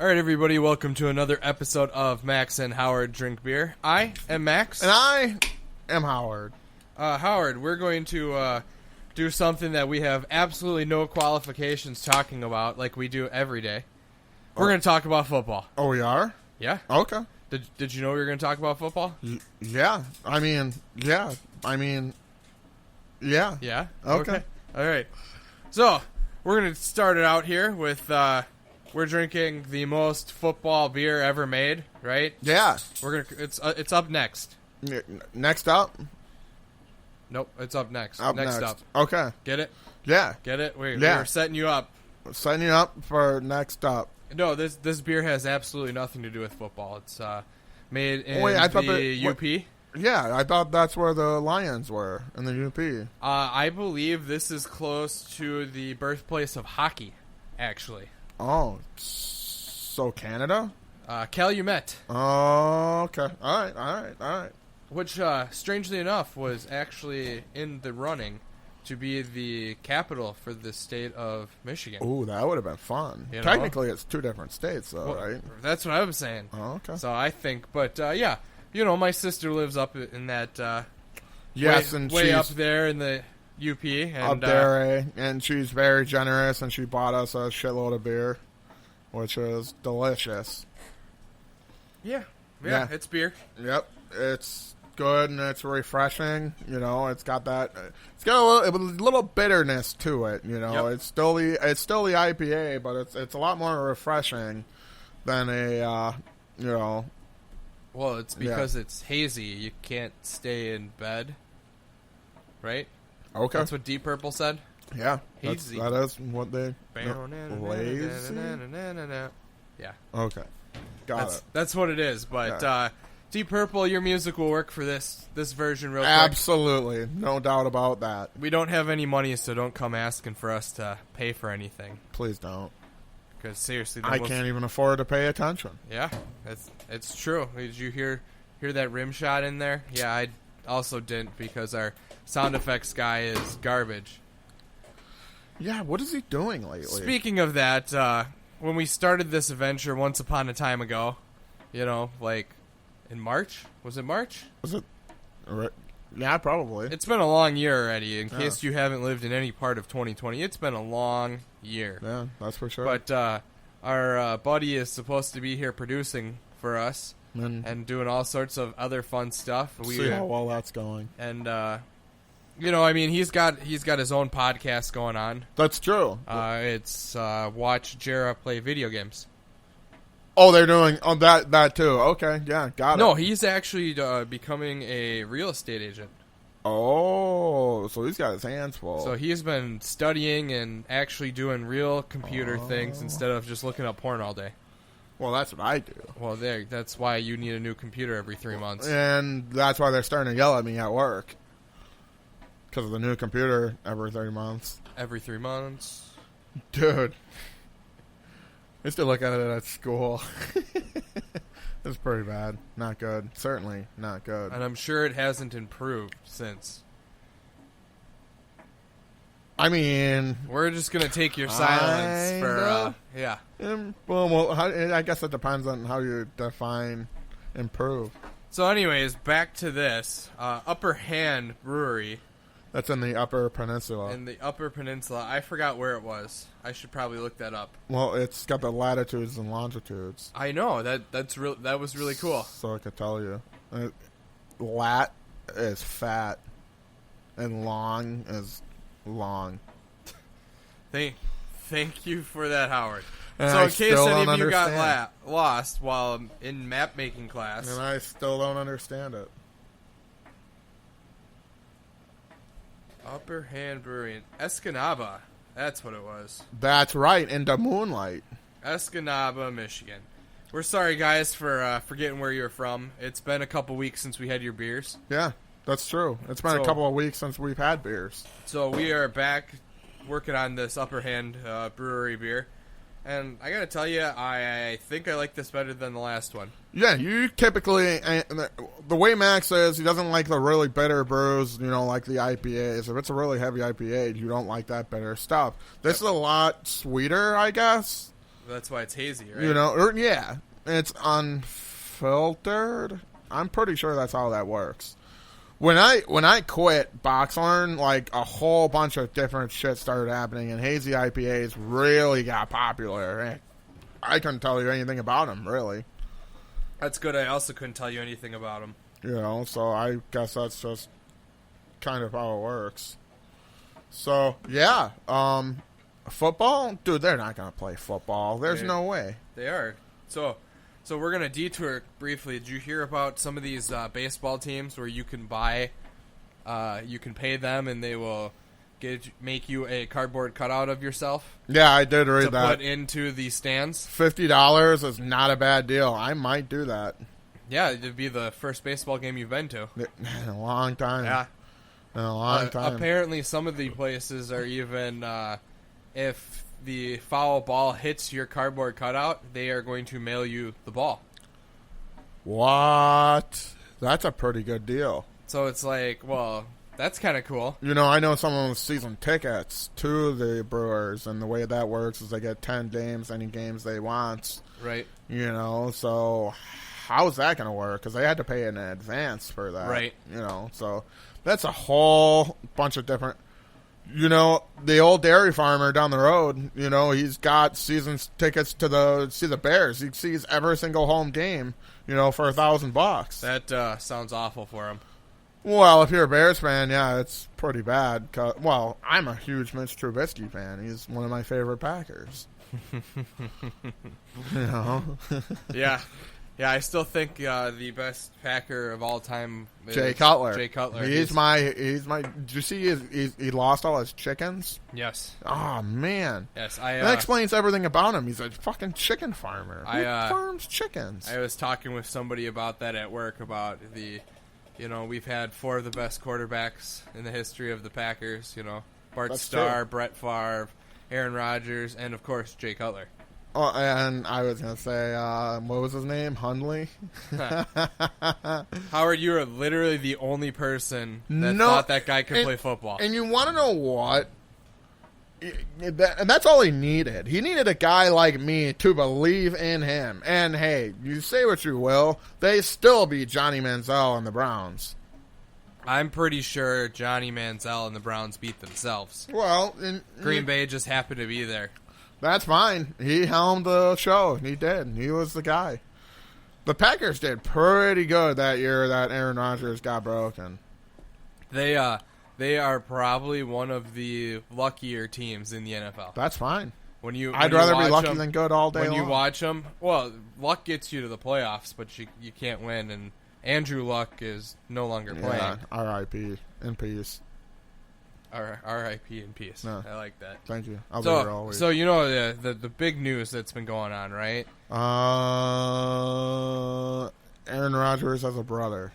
All right, everybody, welcome to another episode of Max and Howard Drink Beer. I am Max. And I am Howard. Howard, we're going to do something that we have absolutely no qualifications talking about, like we do every day. We're going to talk about football. Oh, we are? Yeah. Okay. Did you know we were going to talk about football? Yeah. Yeah. Yeah? Okay. All right. So, we're going to start it out here with... we're drinking the most football beer ever made, right? Yeah. It's up next. Next up? Nope, it's up next. Next up. Okay. Get it? Yeah. Get it? We're setting you up. Setting you up for next up. No, this beer has absolutely nothing to do with football. It's made in the UP. Yeah, I thought that's where the Lions were, in the UP. I believe this is close to the birthplace of hockey, actually. Oh, so Canada? Calumet. Oh, okay. All right. Which, strangely enough, was actually in the running to be the capital for the state of Michigan. Ooh, that would have been fun. You know? Technically, it's two different states, though, Well, right? That's what I was saying. Oh, okay. So I think, but yeah, my sister lives up in that Yes, way up there in the UP. And, up there, and she's very generous, and she bought us a shitload of beer, which was delicious. Yeah, it's beer. Yep, it's good and it's refreshing. You know, it's got a little bitterness to it. You know, Yep. it's still the IPA, but it's a lot more refreshing than a Well, it's because it's hazy. You can't stay in bed, right? Okay, That's what Deep Purple said. Yeah, hazy. That is what they lazy. Yeah. Okay, got it. That's what it is. But Deep Purple, your music will work for this version real quick. Absolutely, no doubt about that. We don't have any money, so don't come asking for us to pay for anything. Please don't. Because seriously, I can't even afford to pay attention. Yeah, it's true. Did you hear that rim shot in there? Yeah, I also didn't because our sound effects guy is garbage. Yeah, what is he doing lately? Speaking of that, when we started this adventure once upon a time ago, like in March? Was it March? Was it? Yeah, probably. It's been a long year already. In case you haven't lived in any part of 2020, it's been a long year. Yeah, that's for sure. But our buddy is supposed to be here producing for us and doing all sorts of other fun stuff. See how well that's going. And he's got his own podcast going on. That's true. It's Watch Jera Play Video Games. Oh, they're doing that too. Okay, yeah, got it. No, he's actually becoming a real estate agent. Oh, so he's got his hands full. So he's been studying and actually doing real computer things instead of just looking up porn all day. Well, that's what I do. Well, that's why you need a new computer every 3 months. And that's why they're starting to yell at me at work. Because of the new computer every 3 months. Every 3 months? Dude. I used to look at it at school. It's pretty bad. Not good. Certainly not good. And I'm sure it hasn't improved since. I mean... We're just going to take your silence for... yeah. Well, I guess it depends on how you define improve. So anyways, back to this. Upper Hand Brewery. That's in the Upper Peninsula. In the Upper Peninsula. I forgot where it was. I should probably look that up. Well, it's got the latitudes and longitudes. I know. That was really cool. So I could tell you. Lat is fat. And long is long. Thank you for that, Howard. And so I in case still any don't of you got understand. lost while in map making class. And I still don't understand it. Upper Hand Brewery in Escanaba. That's what it was. That's right, in the moonlight. Escanaba, Michigan. We're sorry, guys, for forgetting where you're from. It's been a couple weeks since we had your beers. Yeah, that's true. It's been a couple of weeks since we've had beers. So we are back working on this Upper Hand Brewery beer. And I gotta tell you, I think I like this better than the last one. Yeah, you typically, the way Max says, he doesn't like the really bitter brews, like the IPAs. If it's a really heavy IPA, you don't like that bitter stuff. This is a lot sweeter, I guess. That's why it's hazy, right? You know, or, yeah, it's unfiltered. I'm pretty sure that's how that works. When I quit BoxLearn, like a whole bunch of different shit started happening, and hazy IPAs really got popular. I couldn't tell you anything about them, really. That's good. I also couldn't tell you anything about them. You know, so I guess that's just kind of how it works. So, yeah. Football? Dude, they're not going to play football. There's no way. They are. So we're going to detour briefly. Did you hear about some of these baseball teams where you can buy, you can pay them and they will make you a cardboard cutout of yourself? Yeah, I did read to that. Put into the stands. $50 is not a bad deal. I might do that. Yeah, it'd be the first baseball game you've been to. In a long time. Yeah. In a long time. Apparently some of the places are even, if the foul ball hits your cardboard cutout, they are going to mail you the ball. What? That's a pretty good deal. So it's like, well, that's kind of cool. You know, I know someone with season tickets to the Brewers, and the way that works is they get 10 games, any games they want. Right. You know, so how's that going to work? Because they had to pay in advance for that. Right. You know, so that's a whole bunch of different... You know, the old dairy farmer down the road, you know, he's got season tickets to see the Bears. He sees every single home game, you know, for $1,000. That sounds awful for him. Well, if you're a Bears fan, yeah, it's pretty bad. Well, I'm a huge Mitch Trubisky fan. He's one of my favorite Packers. You know? Yeah. Yeah, I still think the best Packer of all time is Jay Cutler. Jay Cutler. He's my. Did you see he lost all his chickens? Yes. Oh man. Yes, that explains everything about him. He's a fucking chicken farmer. Who I farms chickens? I was talking with somebody about that at work about we've had 4 of the best quarterbacks in the history of the Packers. You know, Bart That's Starr, true. Brett Favre, Aaron Rodgers, and of course Jay Cutler. Oh, and I was gonna say, what was his name? Hundley. Howard, you are literally the only person that thought that guy could play football. And you want to know what? And that's all he needed. He needed a guy like me to believe in him. And hey, you say what you will, they still beat Johnny Manziel and the Browns. I'm pretty sure Johnny Manziel and the Browns beat themselves. Well, Green Bay just happened to be there. That's fine. He helmed the show. He did. He was the guy. The Packers did pretty good that year that Aaron Rodgers got broken. They are probably one of the luckier teams in the NFL. That's fine. I'd rather be lucky than good all day long. When you watch them, well, luck gets you to the playoffs, but you can't win. And Andrew Luck is no longer playing. Yeah, R.I.P. in peace. R.I.P. in peace. No. I like that. Thank you. I'll be here always. So you know the big news that's been going on, right? Aaron Rodgers has a brother.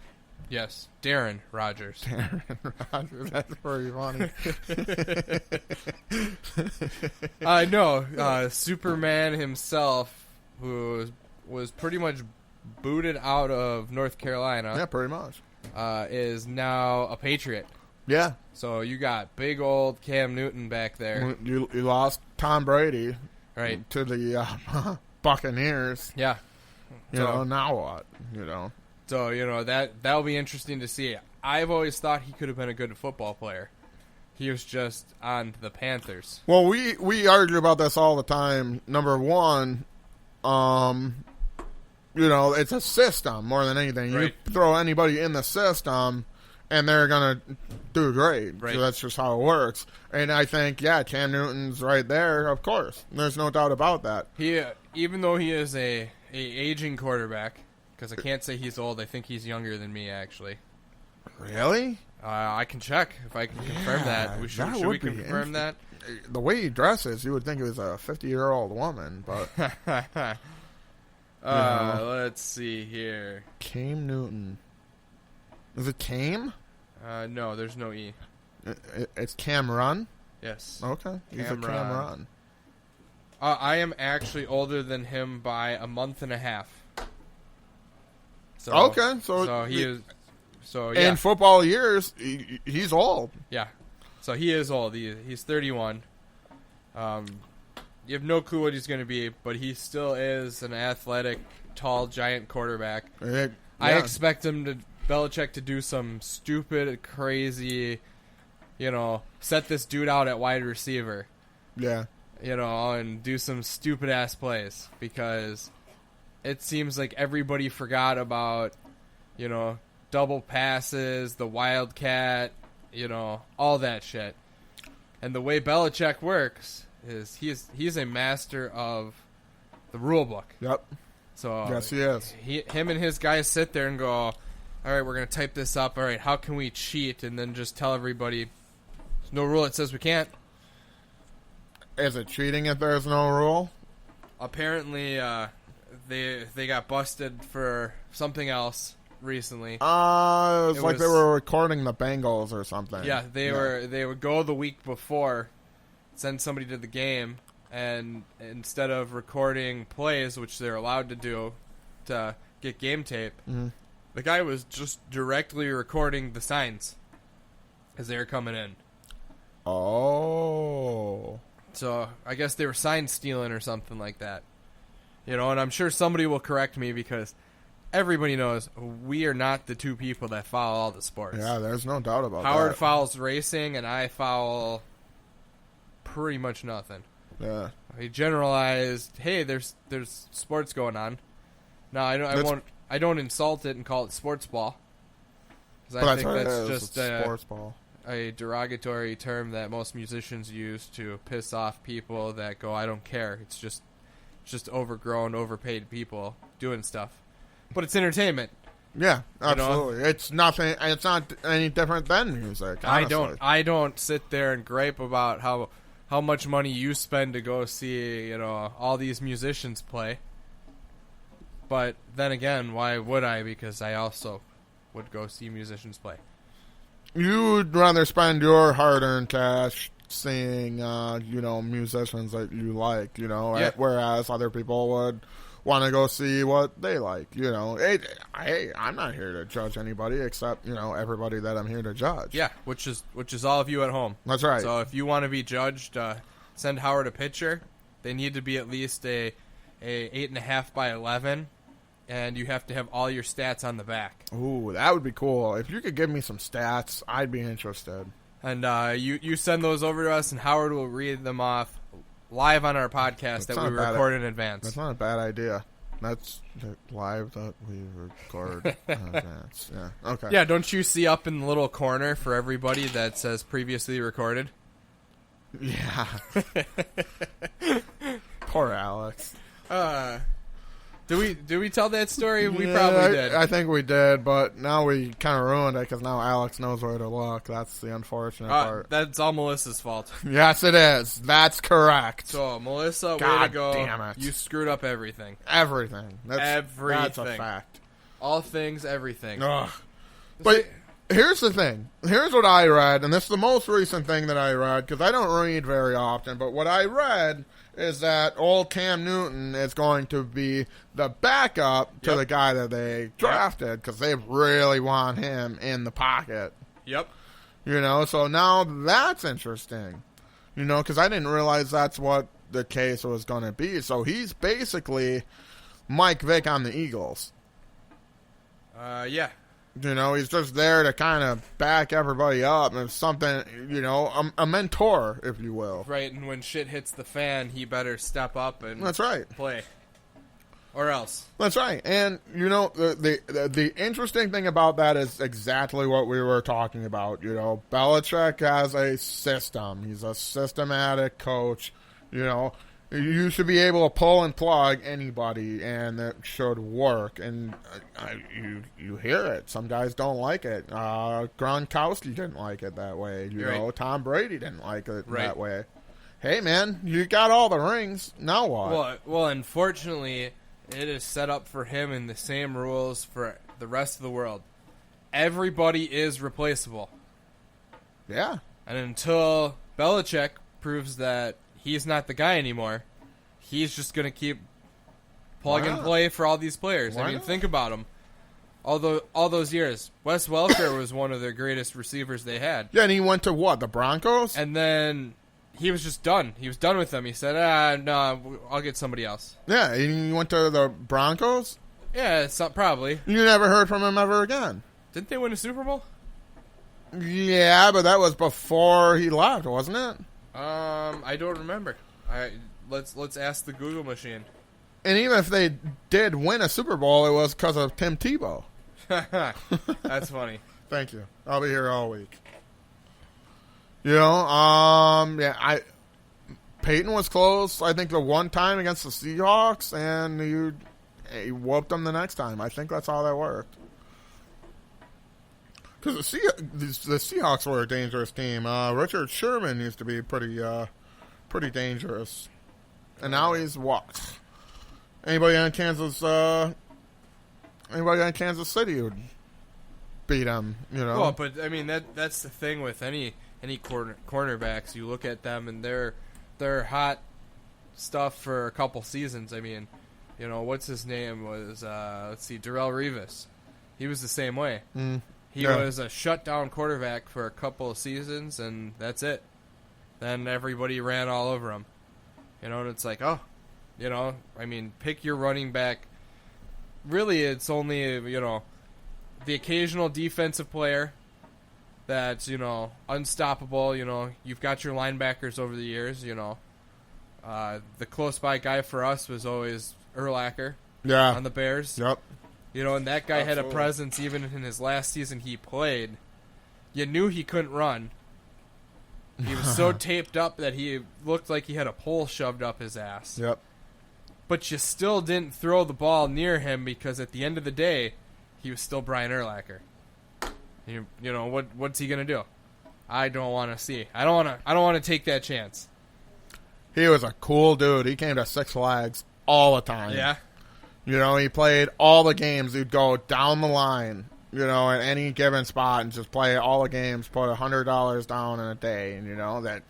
Yes, Darren Rodgers. Darren Rodgers. That's pretty funny. I know. Superman himself, who was pretty much booted out of North Carolina. Yeah, pretty much. Is now a Patriot. Yeah. So you got big old Cam Newton back there. You lost Tom Brady, right, to the Buccaneers. Yeah. You know, now what? You know. So, you know, that'll be interesting to see. I've always thought he could have been a good football player. He was just on the Panthers. Well, we argue about this all the time. Number one, you know, it's a system more than anything. Right. You throw anybody in the system, and they're going to do great. Right. So that's just how it works. And I think, yeah, Cam Newton's right there, of course. There's no doubt about that. He, even though he is a aging quarterback, because I can't say he's old. I think he's younger than me, actually. Really? I can check if I can confirm that. Should we confirm that? The way he dresses, you would think he was a 50-year-old woman, but... Let's see here. Cam Newton. Is it Cam? No, there's no E. It's Cameron? Yes. Okay. He's a Cameron. I am actually older than him by a month and a half. So, okay. So he is... So yeah. In football years, he's old. Yeah. So he is old. He's 31. you have no clue what he's going to be, but he still is an athletic, tall, giant quarterback. Yeah. I expect Belichick to do some stupid, crazy, set this dude out at wide receiver. Yeah. And do some stupid ass plays because it seems like everybody forgot about, double passes, the wildcat, all that shit. And the way Belichick works is he's a master of the rule book. Yep. So yes, he is. Him and his guys sit there and go, all right, we're going to type this up. All right, how can we cheat? And then just tell everybody there's no rule that says we can't. Is it cheating if there's no rule? Apparently, they got busted for something else recently. It was like they were recording the Bengals or something. Yeah, they would go the week before, send somebody to the game, and instead of recording plays, which they're allowed to do to get game tape, the guy was just directly recording the signs as they were coming in. Oh. So I guess they were sign stealing or something like that. And I'm sure somebody will correct me because everybody knows we are not the two people that foul all the sports. Yeah, there's no doubt about that. Howard fouls racing, and I foul pretty much nothing. Yeah. He generalized, hey, there's sports going on. No, I don't insult it and call it sports ball. Because I think that's just sports ball. A derogatory term that most musicians use to piss off people that go, I don't care. It's just overgrown, overpaid people doing stuff. But it's entertainment. Yeah, absolutely. It's nothing. It's not any different than music. Honestly. I don't sit there and gripe about how much money you spend to go see all these musicians play. But then again, why would I? Because I also would go see musicians play. You would rather spend your hard-earned cash seeing, musicians that you like, Yeah. Whereas other people would want to go see what they like, Hey, I'm not here to judge anybody except, everybody that I'm here to judge. Yeah, which is all of you at home. That's right. So if you want to be judged, send Howard a picture. They need to be at least a 8.5 by 11. And you have to have all your stats on the back. Ooh, that would be cool. If you could give me some stats, I'd be interested. And you send those over to us, and Howard will read them off live on our podcast that we record in advance. That's not a bad idea. That's live that we record in advance. Yeah, okay. Yeah, don't you see up in the little corner for everybody that says previously recorded? Yeah. Poor Alex. Did we tell that story? We probably did. I think we did, but now we kind of ruined it because now Alex knows where to look. That's the unfortunate part. That's all Melissa's fault. Yes, it is. That's correct. So, Melissa, God way to go. Damn it. You screwed up everything. Everything. Everything. That's a fact. All things, everything. Ugh. But here's the thing. Here's what I read, and this is the most recent thing that I read because I don't read very often, but what I read is that old Cam Newton is going to be the backup to the guy that they drafted because they really want him in the pocket. Yep. So now that's interesting. Because I didn't realize that's what the case was going to be. So he's basically Mike Vick on the Eagles. Yeah. He's just there to kind of back everybody up and something, a mentor, if you will. Right, and when shit hits the fan, he better step up and That's right. play. Or else. That's right. And, the interesting thing about that is exactly what we were talking about. Belichick has a system. He's a systematic coach. You should be able to pull and plug anybody, and it should work. And you hear it. Some guys don't like it. Gronkowski didn't like it that way. Right. Tom Brady didn't like it that way. Hey, man, you got all the rings. Now what? Well, unfortunately, it is set up for him in the same rules for the rest of the world. Everybody is replaceable. Yeah. And until Belichick proves that he's not the guy anymore, he's just going to keep plug and play for all these players. Why I mean, not? think about him. All those years, Wes Welker was one of their greatest receivers they had. Yeah, and he went to what? The Broncos? And then he was just done. He was done with them. He said, no, I'll get somebody else. Yeah, he went to the Broncos? Yeah, probably. You never heard from him ever again. Didn't they win a Super Bowl? Yeah, but that was before he left, wasn't it? I don't remember. Let's ask the Google machine. And even if they did win a Super Bowl, it was because of Tim Tebow. That's funny. Thank you. I'll be here all week. Peyton was close, I think, the one time against the Seahawks, and he whooped them the next time. I think that's how that worked. Because the Seahawks were a dangerous team. Richard Sherman used to be pretty dangerous. And now he's what? Anybody on Kansas City would beat him, you know. Well, but I mean that's the thing with any cornerbacks. You look at them and they're hot stuff for a couple seasons. I mean, you know, what's his name was Darrelle Revis. He was the same way. He was a shutdown quarterback for a couple of seasons, and that's it. Then everybody ran all over him. You know, and it's like, oh, you know, I mean, pick your running back. Really, it's only, you know, the occasional defensive player that's, you know, unstoppable. You know, you've got your linebackers over the years, you know. The close-by guy for us was always Urlacher on the Bears. Yep. You know, and that guy Absolutely. had a presence even in his last season he played. You knew he couldn't run. He was so taped up that he looked like he had a pole shoved up his ass. Yep. But you still didn't throw the ball near him because at the end of the day, he was still Brian Urlacher. You know what's he gonna do? I don't want to see. I don't want to take that chance. He was a cool dude. He came to Six Flags all the time. Yeah. You know, he played all the games. He'd go down the line, you know, at any given spot and just play all the games, put $100 down in a day, and, you know, it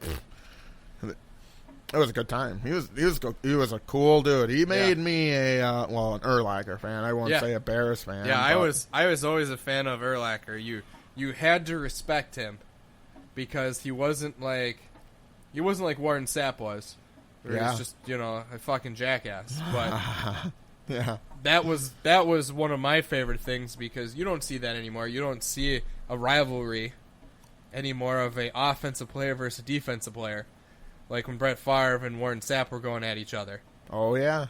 was a good time. He was a cool dude. He made me an Urlacher fan. I wouldn't say a Bears fan. Yeah, I was always a fan of Urlacher. You had to respect him because he wasn't like Warren Sapp was. Where he was just, you know, a fucking jackass. But yeah. That was one of my favorite things because you don't see that anymore. You don't see a rivalry anymore of a offensive player versus a defensive player. Like when Brett Favre and Warren Sapp were going at each other. Oh, yeah.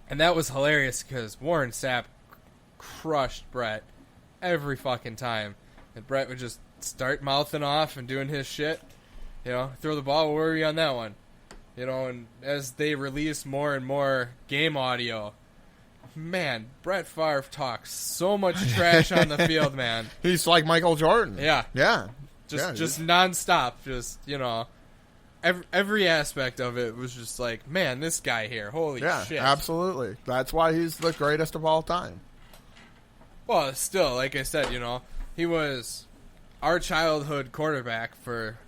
And that was hilarious because Warren Sapp crushed Brett every fucking time. And Brett would just start mouthing off and doing his shit. You know, throw the ball, where were you on that one? You know, and as they release more and more game audio, man, Brett Favre talks so much trash on the field, man. He's like Michael Jordan. Yeah. Yeah. Just nonstop. Just, you know, every aspect of it was just like, man, this guy here, holy shit. Yeah, absolutely. That's why he's the greatest of all time. Well, still, like I said, you know, he was our childhood quarterback for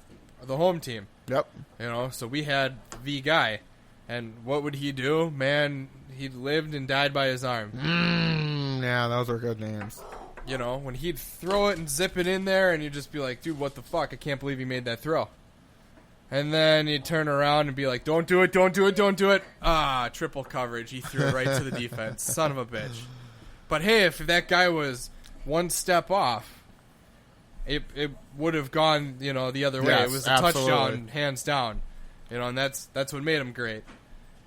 the home team. Yep. You know, so we had the guy. And what would he do? Man, he lived and died by his arm. Yeah, those are good names. You know, when he'd throw it and zip it in there, and you'd just be like, dude, what the fuck? I can't believe he made that throw. And then he'd turn around and be like, don't do it, don't do it, don't do it. Ah, triple coverage. He threw it right to the defense. Son of a bitch. But hey, if that guy was one step off, it would have gone, you know, the other way. Yes, It was a absolutely. touchdown, hands down. You know, and that's what made him great.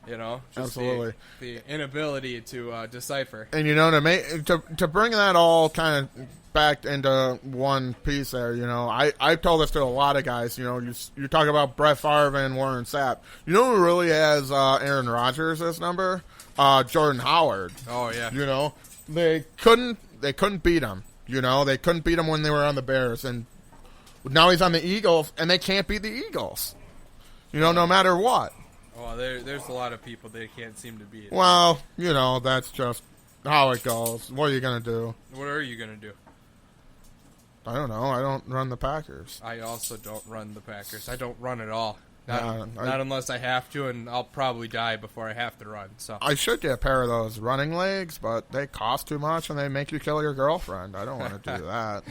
You know, just Absolutely. the inability to decipher. And you know, to bring that all kind of back into one piece there, you know, I told this to a lot of guys. You know, you talk about Brett Favre and Warren Sapp. You know who really has Aaron Rodgers as number? Jordan Howard. Oh yeah. You know, they couldn't beat him. You know, they couldn't beat him when they were on the Bears, and now he's on the Eagles, and they can't beat the Eagles. You know, no matter what. Well, there's a lot of people they can't seem to beat. Well, you know, that's just how it goes. What are you going to do? What are you going to do? I don't know. I don't run the Packers. I also don't run the Packers. I don't run at all. Not I- unless I have to, and I'll probably die before I have to run. So I should get a pair of those running legs, but they cost too much and they make you kill your girlfriend. I don't want to do that.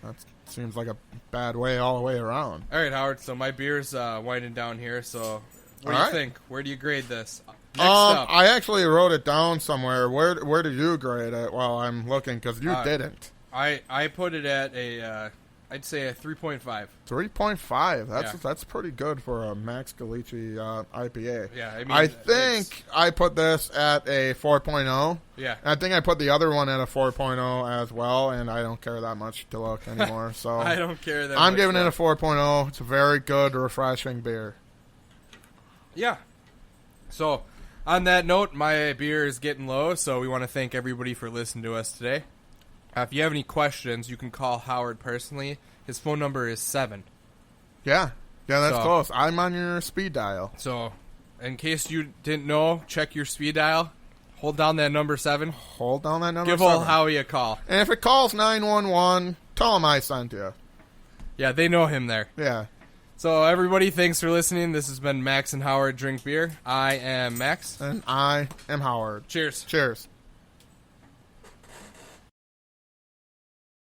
That seems like a bad way all the way around. All right, Howard. So my beer's winding down here. So what do All you right. think? Where do you grade this? Next up. I actually wrote it down somewhere. Where did you grade it while I'm looking? Because you didn't. I put it at I'd say a 3.5. 3.5. That's Yeah. pretty good for a Max Galici IPA. Yeah, I mean, I think I put this at a 4.0. Yeah. I think I put the other one at a 4.0 as well, and I don't care that much to look anymore. So I don't care that I'm much, giving it though. a 4.0. It's a very good, refreshing beer. Yeah. So, on that note, my beer is getting low, so we want to thank everybody for listening to us today. If you have any questions, you can call Howard personally. His phone number is 7. Yeah, that's So- close. I'm on your speed dial. So, in case you didn't know, check your speed dial. Hold down that number 7. Hold down that number. Give 7. old Howie a call. And if it calls 911, tell him I sent you. Yeah, they know him there. Yeah. So, everybody, thanks for listening. This has been Max and Howard Drink Beer. I am Max. And I am Howard. Cheers. Cheers.